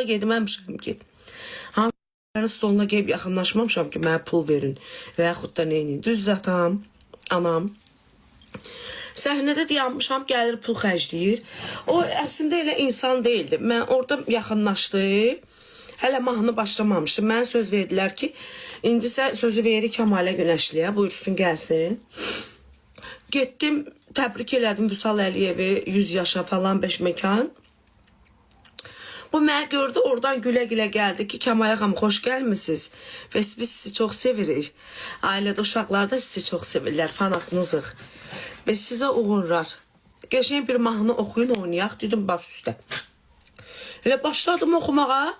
Gedməmişəm ki. Hansı stoluna gəlib yaxınlaşmamışam ki, mənə pul verin və yaxud da neyini. Düz atam, anam. Səhnədə dayanmışam, gəlir pul xərcləyir. O əslində elə insan deyildi. Mən orada yaxınlaşdı. Hələ mahnı başlamamışdı. Mənə söz verdilər ki, indisə sözü verir Kəmalə Günəşliyə, buyursun gəlsin. Getdim, təbrik elədim Vüsal Əliyevi 100 yaşa falan 5 məkan. Bu mənə gördü, oradan gülə-gülə gəldi ki, Kəmalə xanım, xoş gəlmisiniz. Və biz sizi çox sevirik. Ailədə uşaqlar da sizi çox sevirlər, fanatınızıq. Və sizə uğurlar. Geçen bir mahnı oxuyun, oynayaq, dedim baş üstə. Elə başladım oxumağa.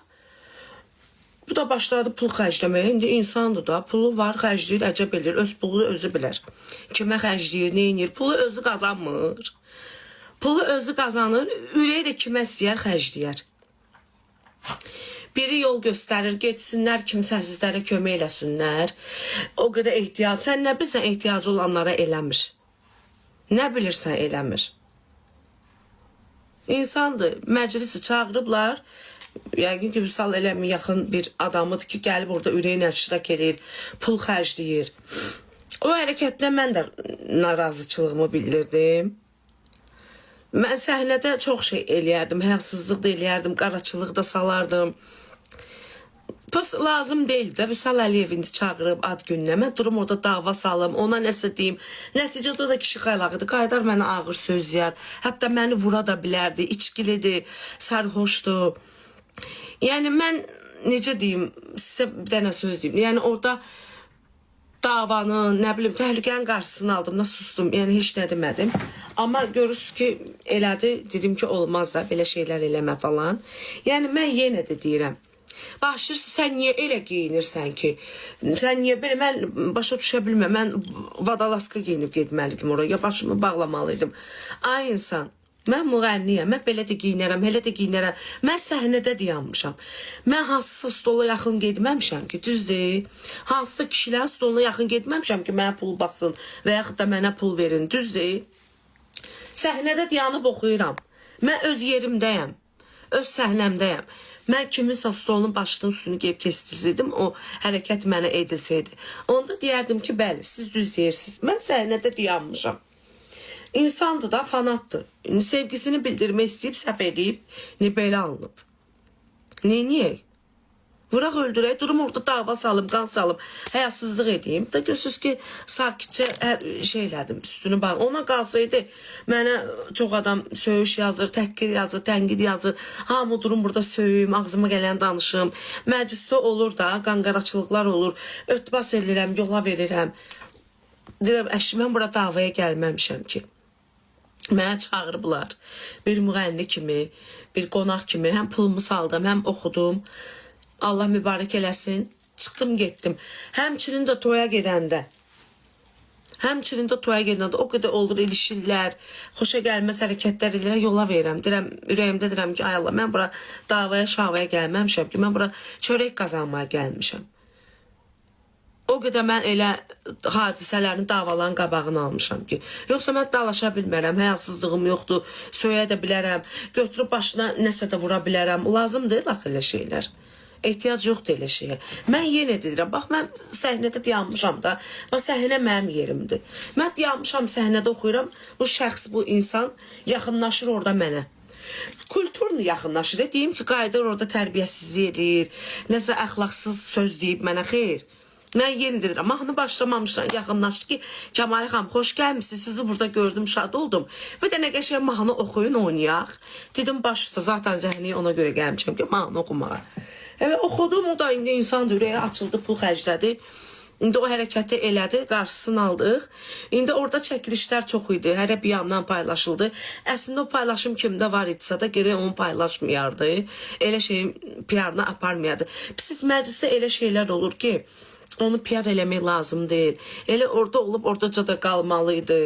Bu da başladı pul xərcləməyə. İndi insandır da, pulu var, xərcləyir, əcəb edir, öz pulu özü bilər. Kimə xərcləyir, neynir, pulu özü qazanmır. Pulu özü qazanır, ürəyi də kimə istəyər, xərcləyər. Biri yol göstərir, getsinlər, kimsəsizlərə kömək eləsinlər. O qədər ehtiyac, sən nə bilirsən ehtiyacı olanlara eləmir. Nə bilirsən eləmir. İnsandır, məclisi çağırıblar. Yəqin ki, Vüsal eləmi yaxın bir adamıdır ki, gəlib orada ürəyinə iştirak edir, pul xərcləyir. O hərəkətlə mən də narazıçılığımı bildirdim. Mən səhnədə çox şey eləyərdim, həyasızlıq da eləyərdim, qaraçılıq da salardım. Pəs lazım deyildi də, Vüsal Əliyev indi çağırıb ad gününə, mən durum orada dava salım, ona nəsə deyim. Nəticədə o da kişi xaylağıdır, qaydar mənə ağır söz deyər, hətta məni vura da bilərdi, içkilidir, sərhoşdur. Yəni mən necə deyim, sizə bir dənə söz deyim, yəni orada davanın, nə bilim, təhlükənin qarşısını aldım da sustum, yəni heç nə demədim. Amma görürsünüz ki, elədi, dedim ki, olmaz da belə şeylər eləmə falan. Yəni mən yenə də deyirəm, başlayırsın, sən niyə elə giyinirsən ki, sən niyə belə, mən başa düşə bilməm, mən vadalaska giyinib getməliydim oraya, ya başımı bağlamalıydım. Ay insan, mən müğənniyəm, mən belə də giyinərəm, elə də giyinərəm. Mən səhnədə dayanmışam. Mən hansısa stola yaxın getməmişəm ki, düzdür. Hansısa kişilərin stoluna yaxın getməmişəm ki, mənə pul basın və yaxud da mənə pul verin, düzdür. Səhnədə dayanıb oxuyuram. Mən öz yerimdəyəm, öz səhnəmdəyəm. Mən kiminsə stolunun başının üstünü qeyb kestirseydim, o hərəkət mənə edilseydi. Onda deyərdim ki, bəli, siz düz deyirsiniz. Mən səhnədə dayanmışam. İnsandır da, fanatdır. Sevgisini bildirmək istəyib, səhv edib, belə alınıb. Neyiniyək? Vuraq öldürək, durum orada dava salım, qan salım, həyasızlıq edeyim. Da görürsünüz ki, sakitcə şey elədim, üstünü bağlı. Ona qalsaydı, mənə çox adam söyüş yazır, təhqir yazır, tənqid yazır. Hamı durum burada söyüm, ağzıma gələn danışım. Məclisdə olur da, qanqaraçılıqlar olur. Ötbas edirəm, yola verirəm. Deyirəm, əşi, mən bura davaya gəlməmişəm ki. Mənə çağırıblar. Bir müğənni kimi, bir qonaq kimi. Həm pulumu saldım, həm oxudum. Allah mübarək eləsin. Çıxdım, getdim. Həmçinin də toya gedəndə. O qədər olur, ilişirlər, xoşa gəlməz hərəkətlər edirlər, yola verirəm. Deyirəm, ürəyimdə deyirəm ki, ay Allah, mən bura davaya, şavaya gəlməmişəm ki, mən bura çörək qazanmaya gəlmişəm. O qədər mən elə hadisələrin, davaların qabağını almışam ki. Yoxsa mən dalaşa bilmərəm, həyasızlığım yoxdur, söyə də bilərəm, götürüb başına nəsə də vura bilərəm. Lazımdır bax elə şeylər. Ehtiyac yoxdur elə şeyə. Mən yenə deyirəm, bax mən səhnədə dayanmışam da, bax səhnə mənim yerimdir. Mən dayanmışam, səhnədə oxuyuram, bu şəxs, bu insan yaxınlaşır orada mənə. Kulturlu yaxınlaşır, deyim ki, qayıdır orada tərbiyəsizlik edir, nəsə əxlaqsız söz deyib mənə, xeyr. Mən yeni deyirəm, mahnı başlamamışdan yaxınlaşdı ki, Kəmalə xanım, xoş gəlmişsiniz, sizi burada gördüm, şad oldum. Bir dənə qəşəng mahnı oxuyun, oynayaq. Dedim, baş üstə, zaten zəhniyə ona görə gəlmişəm ki, mahnı oxumağa. Evet, oxudum, o da indi insan ürəyə açıldı, pul xərclədi. İndi o hərəkəti elədi, qarşısını aldıq. İndi orada çəkilişlər çox idi, hərə bir yandan paylaşıldı. Əslində o paylaşım kimdə var idisə də geri onu paylaşmayardı. Elə şeyin PR-ını aparmayardı. Siz məclisdə elə şeylər olur ki, onu PR eləmək lazım deyil. Elə orada olub, oradaca da qalmalıydı.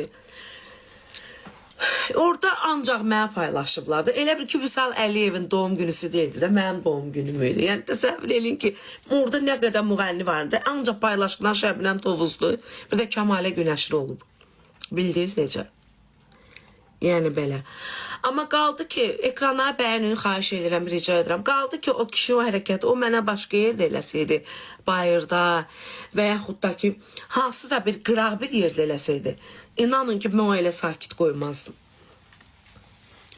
Orada ancaq mənə paylaşıblardı. Elə bir ki, Vüsal Əliyevin doğum günüsü deyildi də, mənim doğum günümüydü. Yəni, təsəvvür edin ki, orada nə qədər müğənni vardı. Ancaq paylaşılan Şəbnəm Tovuzlu, bir də Kəmalə Günəşli olub. Bildiniz necə? Yəni belə. Amma qaldı ki, ekranları bəyənin, xahiş edirəm, rica edirəm. Qaldı ki, o kişi o hərəkəti o mənə başqa yerdə eləsəydi, bayırda və yaxud da ki, hansısa bir qıraq bir yerdə eləsəydi, inanın ki, mən o elə sakit qoymazdım.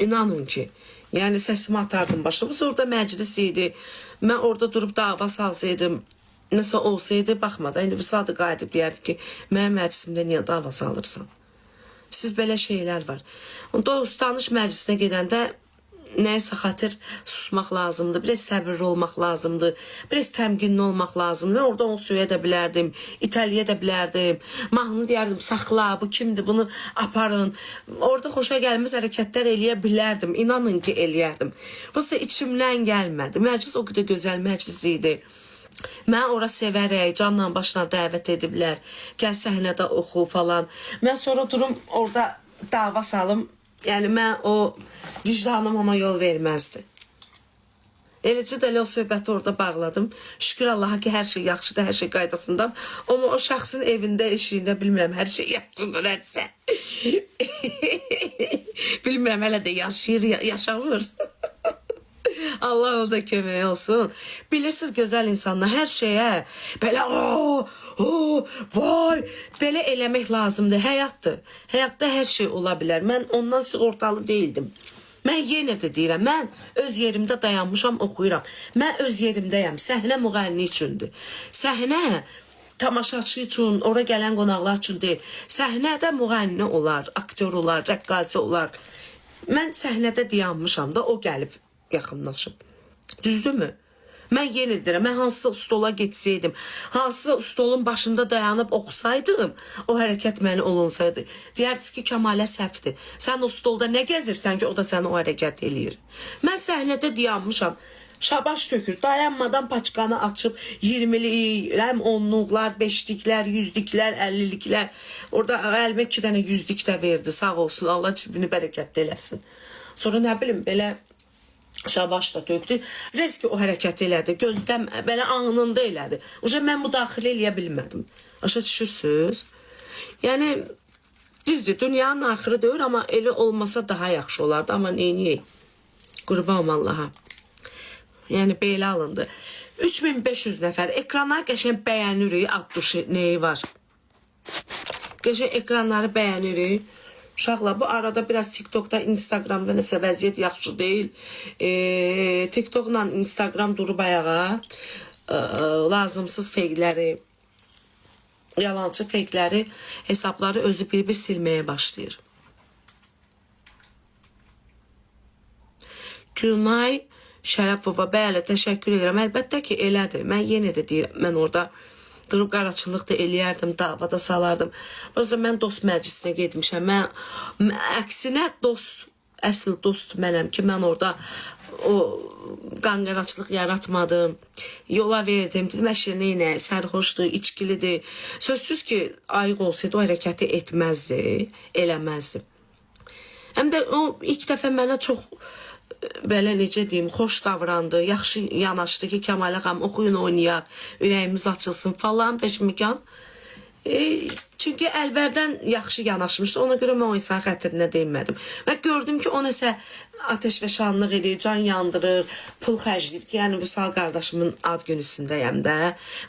İnanın ki, yəni səsimi atardım başım. Orada məclis idi, mən orada durub dava salsaydım, nəsə olsaydı, baxmadı. İndi Vüsal da qayıdıb deyərdi ki, mənim məclisimdə niyə dava salırsan? Siz belə şeylər var. Dost tanış məclisinə gedəndə nəyəsə xatir susmaq lazımdır. Biraz səbirli olmaq lazımdır. Biraz təmkinli olmaq lazımdır. Orada onu söyə də bilərdim. İtəliyə də bilərdim. Mahnını deyərdim, saxla, bu kimdir, bunu aparın. Orada xoşa gəlməz hərəkətlər eləyə bilərdim. İnanın ki, eləyərdim. Bu isə içimdən gəlmədi. Məclis o qədər gözəl məclis idi. Mən ora sevərək, canla başına dəvət ediblər. Gəl səhnədə oxu falan. Mən sonra durum orada dava salım. Yəni mən o vicdanım ona yol verməzdi. Eləcə də o söhbəti orada bağladım. Şükür Allaha ki, hər şey yaxşıdır, hər şey qaydasında. Amma o şəxsin evində, eşiyində bilmirəm, hər şey yaxşıdır, nədirsə. Bilmirəm, hələ də yaşayır, yaşamır. Allah orada kömək olsun. Bilirsiniz, gözəl insanlar hər şeyə belə vay, belə eləmək lazımdır. Həyatdır. Həyatda hər şey ola bilər. Mən ondan sığortalı deyildim. Mən yenə də deyirəm, mən öz yerimdə dayanmışam, oxuyuram. Mən öz yerimdəyəm. Səhnə müğənni üçündür. Səhnə tamaşaçı üçün, ora gələn qonaqlar üçün deyil. Səhnədə müğənni olar, aktyor olar, rəqqasi olar. Mən səhnədə dayanmışam da, o gəlib yaxınlaşıb. Düzdürmü? Mən yenə deyirəm, mən hansısa stola getsəydim, hansısa stolun başında dayanıb oxusaydım, o hərəkət məni olunsaydı. Deyərdiniz ki, Kəmalə səhvdir. Sən o stolda nə gəzirsən ki, o da səni o hərəkət eləyir. Mən səhnədə dayanmışam. Şabaş tökür, dayanmadan paçkanı açıb 20'lik, 10'luklar, 5'liklər, 100'liklər, 50'liklər. Orada əlimə 2 dənə 100'lik də verdi, sağ olsun, Allah cibini bərəkətli eləsin. Sonra nə bilim, belə şabaş da tökdü. Reski o hərəkət elədi. Gözdən belə anında elədi. Oca mən müdaxilə eləyə bilmədim. Aşağı düşürsünüz. Yəni düzdür, dünyanın axırı deyir, amma elə olmasa daha yaxşı olardı. Amma neyini? Qurbanım Allaha. Yəni belə alındı. 3500 nəfər. Ekranlar qəşəng bəyənirik. Ad neyi var? Qəşəng ekranları bəyənirik. Uşaqlar, bu arada biraz TikTok'da, Instagram'da nəsə vəziyyət yaxşı deyil. TikTok'la Instagram durub ayağa. Lazımsız fejkləri, yalancı fejkləri, hesabları özü bir silməyə başlayır. Günay Şərəfova, bəli, təşəkkür edirəm. Əlbəttə ki, elədir. Mən yenə də deyirəm, mən orada durub qaraçılıq da eləyərdim, davada salardım. Özdə mən dost məclisinə getmişəm. Mən əksinə əsl dost mənəm ki, mən orada o qanqaraçılıq yaratmadım. Yola verdim. Dedim, əşir neynə, sərxoşdur, içkilidir. Sözsüz ki, ayıq olsaydı o hərəkəti etməzdi, eləməzdi. Həm də o ilk dəfə mənə çox belə necə deyim, xoş davrandı, yaxşı yanaşdı ki, Kəmalə xanım oxuyun, oynayaq, ürəyimiz açılsın falan, peşmikan. Çünki əlbərdən yaxşı yanaşmışdı, ona görə mən o insan xətrinə deymədim. Və gördüm ki, o nəsə ateş və şanlıq edir, can yandırır, pul xərcləyir ki, yəni Vüsal qardaşımın ad günüsündəyəm də,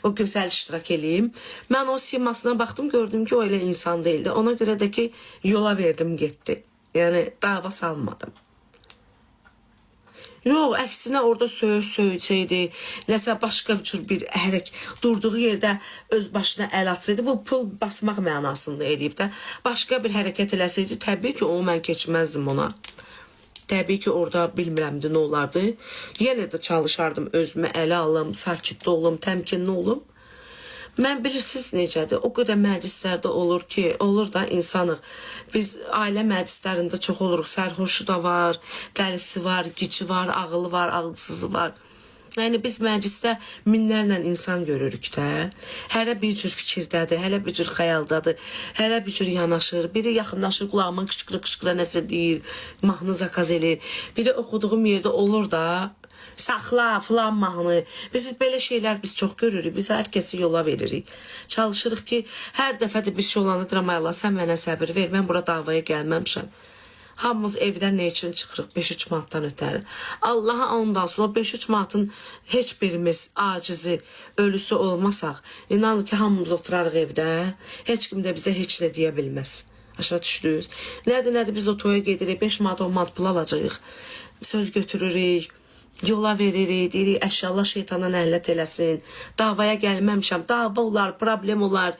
o gözəl iştirak eləyim. Mən o simasına baxdım, gördüm ki, o elə insan deyildi. Ona görə də ki, yola verdim, getdi. Yəni, dava salmadım. Yox, əksinə orada söyləyəcəkdi, nəsə başqa bir hərək durduğu yerdə öz başına əl atsaydı, bu pul basmaq mənasında edib də, başqa bir hərəkət eləsəydi, təbii ki, onu mən keçməzdim ona. Təbii ki, orada bilmirəmdi nə olardı. Yenə də çalışardım, özümə ələ alım, sakitli olum, təmkinli olum. Mən bilirsiniz necədir, o qədər məclislərdə olur ki, olur da insanıq. Biz ailə məclislərində çox oluruq, sərxoşu da var, dəlisi var, gici var, ağılı var, ağılsızı var. Yəni biz məclisdə minlərlə insan görürük də. Hərə bir cür fikirdədir, hərə bir cür xəyaldadır, hərə bir cür yanaşır. Biri yaxınlaşır, qulağıma qışqıra nəsə deyir, mahnı zakaz eləyir. Biri oxuduğum yerdə olur da, saxla, filan mahnı. Biz belə şeylər biz çox görürük. Biz hər kəsi yola veririk. Çalışırıq ki, hər dəfə də bir şey olanı deyirəm, Allah, sən mənə səbir ver, mən bura davaya gəlməmişəm. Hamımız evdən nə üçün çıxırıq 5-3 manatdan ötəri. Allaha ondan sonra 5-3 manatın heç birimiz acizi, ölüsü olmasaq, inanın ki, hamımız oturarıq evdə, heç kim də bizə heç nə deyə bilməz. Aşağı düşdünüz. Nədir, biz o toya gedirik, 5 manat, 10 manat pul alacağıq, söz götürürük, yola veririk, deyirik, əşyallah şeytandan əhlət eləsin, davaya gəlməmişəm, dava olar, problem olar,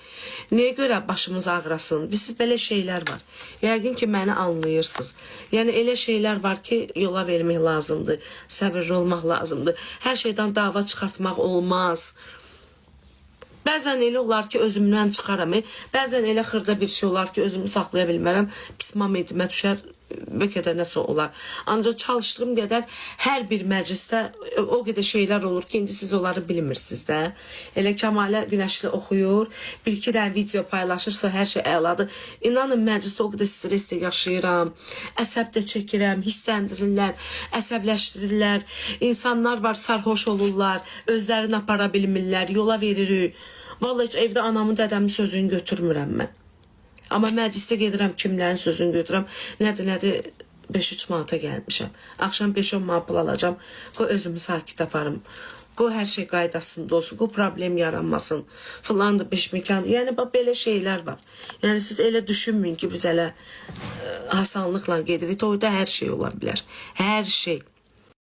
nəyə görə başımız ağrasın, siz belə şeylər var. Yəqin ki, məni anlayırsınız. Yəni, elə şeylər var ki, yola vermək lazımdır, səbirli olmaq lazımdır, hər şeydən dava çıxartmaq olmaz. Bəzən elə olar ki, özümdən çıxaram, bəzən elə xırda bir şey olar ki, özümü saxlaya bilmərəm, pis momentimə düşər, bəlkə də nəsə olar. Ancaq çalışdığım qədər hər bir məclisdə o qədər şeylər olur ki, indi siz onları bilmirsiniz də. Elə Kəmalə Günəşli oxuyur, bir-iki dənə video paylaşırsa hər şey əladır. İnanın, məclisdə o qədər stresdə yaşayıram, əsəb də çəkirəm, hissəndirirlər, əsəbləşdirirlər. İnsanlar var, sarhoş olurlar, özlərini apara bilmirlər, yola veririk. Vallahi heç evdə anamın, dədəmin sözünü götürmürəm mən. Amma məclisdə gedirəm, kimlərin sözünü götürürəm. Nədir, 5-3 manata gəlmişəm. Axşam 5-10 manat pul alacam. Qoy özümü sakit aparım. Qoy hər şey qaydasında olsun. Qoy problem yaranmasın. Filandır, beşmekandır. Yəni, belə şeylər var. Yəni, siz elə düşünməyin ki, biz elə asanlıqla gedirik. Toyda hər şey ola bilər. Hər şey.